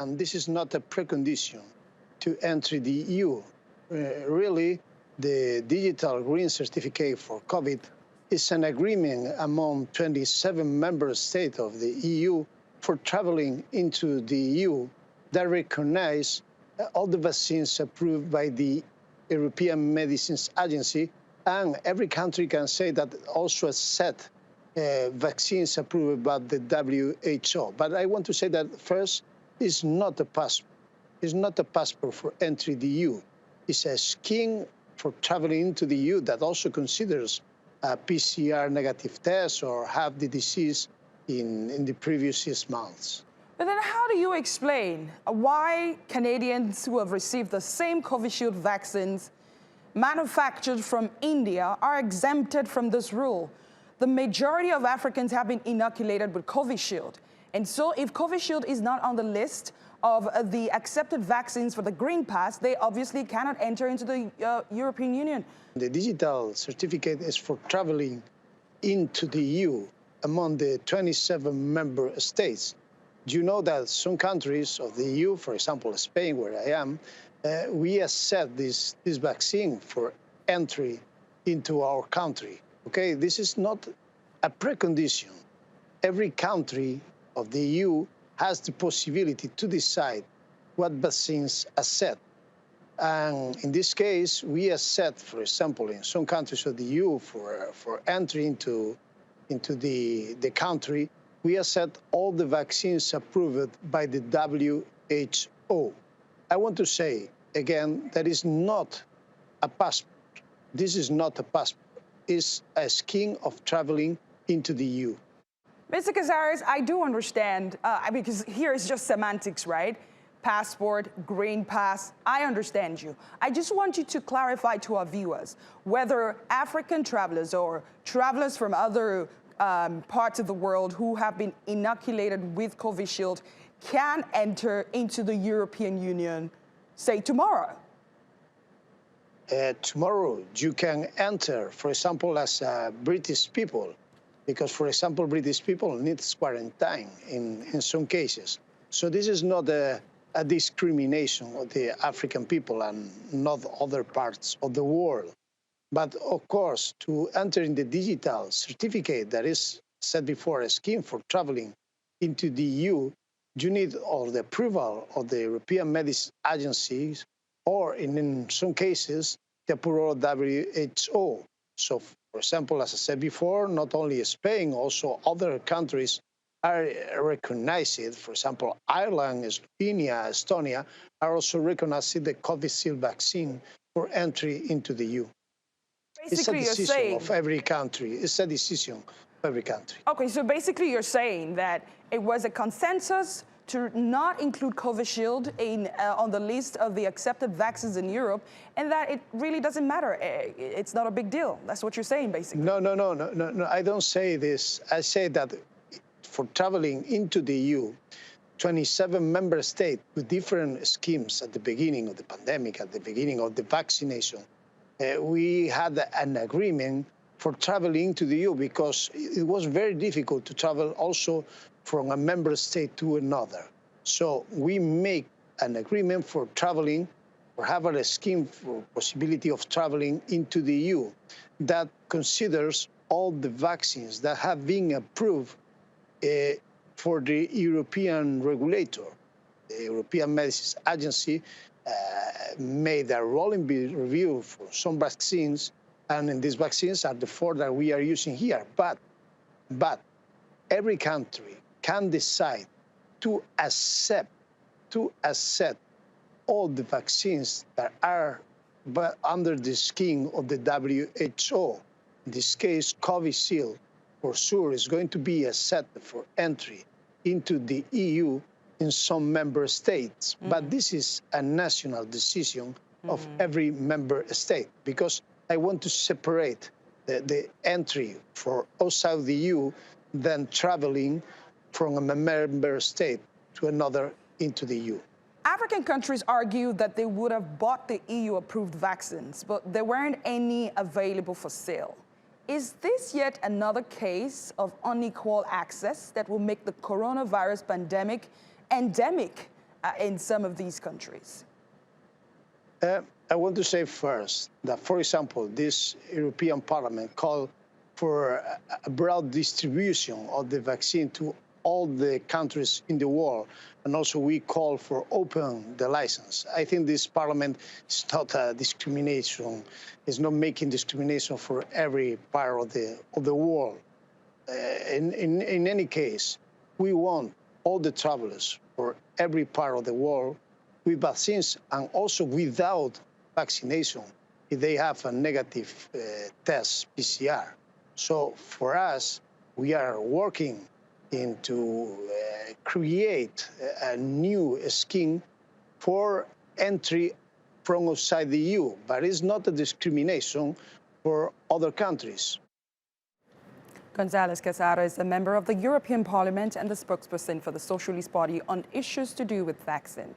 and this is not a precondition to enter the EU. Really, the digital green certificate for COVID is an agreement among 27 member states of the EU for traveling into the EU that recognize all the vaccines approved by the European Medicines Agency, and every country can say that also accept vaccines approved by the WHO. But I want to say that first, it's not a passport. It's not a passport for entry the EU. It's a scheme for traveling into the EU that also considers a PCR negative test or have the disease in the previous 6 months. But then how do you explain why Canadians who have received the same Covishield vaccines manufactured from India are exempted from this rule? The majority of Africans have been inoculated with Covishield. And so if Covishield is not on the list of the accepted vaccines for the Green Pass, they obviously cannot enter into the European Union. The digital certificate is for traveling into the EU among the 27 member states. Do you know that some countries of the EU, for example, Spain, where I am, we accept this vaccine for entry into our country? Okay, this is not a precondition. Every country of the EU has the possibility to decide what vaccines accept. And in this case, we accept, for example, in some countries of the EU for entry into the country, we accept all the vaccines approved by the WHO. I want to say, again, that is not a passport. This is not a passport. It's a scheme of traveling into the EU. Mr. Casares, I do understand, because here is just semantics, right? Passport, Green Pass, I understand you. I just want you to clarify to our viewers whether African travelers or travelers from other parts of the world who have been inoculated with Covishield can enter into the European Union, say, tomorrow. Tomorrow, you can enter, for example, as British people, because, for example, British people need quarantine in some cases. So this is not a discrimination of the African people and not other parts of the world. But, of course, to enter in the digital certificate that is said before, a scheme for traveling into the EU, you need all the approval of the European Medicines Agencies or, in some cases, the approval of WHO. So, for example, as I said before, not only Spain, also other countries are recognized. For example, Ireland, Slovenia, Estonia are also recognizing the Covishield vaccine for entry into the EU. Basically, it's a decision of every country. It's a decision of every country. Okay, so basically you're saying that it was a consensus to not include Covishield on the list of the accepted vaccines in Europe, and that it really doesn't matter. It's not a big deal. That's what you're saying, basically. No. I don't say this. I say that for traveling into the EU, 27 member states with different schemes at the beginning of the pandemic, at the beginning of the vaccination, we had an agreement for traveling to the EU because it was very difficult to travel also from a member state to another. So we make an agreement for traveling, or have a scheme for possibility of traveling into the EU that considers all the vaccines that have been approved for the European regulator. The European Medicines Agency made a rolling review for some vaccines, and in these vaccines are the 4 that we are using here. But every country can decide to accept all the vaccines that are under the scheme of the WHO. In this case, Covishield, for sure, is going to be accepted for entry into the EU in some member states. But this is a national decision of every member state, because I want to separate the entry for outside the EU than traveling from a member state to another into the EU. African countries argue that they would have bought the EU-approved vaccines, but there weren't any available for sale. Is this yet another case of unequal access that will make the coronavirus pandemic endemic in some of these countries? I want to say first that, for example, this European Parliament called for a broad distribution of the vaccine to all the countries in the world, and also we call for open the license. I think this Parliament is not a discrimination, is not making discrimination for every part of the world. In any case, we want all the travelers for every part of the world with vaccines and also without vaccination if they have a negative test, PCR. So for us, we are working to create a new scheme for entry from outside the EU, but it's not a discrimination for other countries. Gonzalez Casares, a member of the European Parliament and the spokesperson for the Socialist Party on issues to do with vaccines.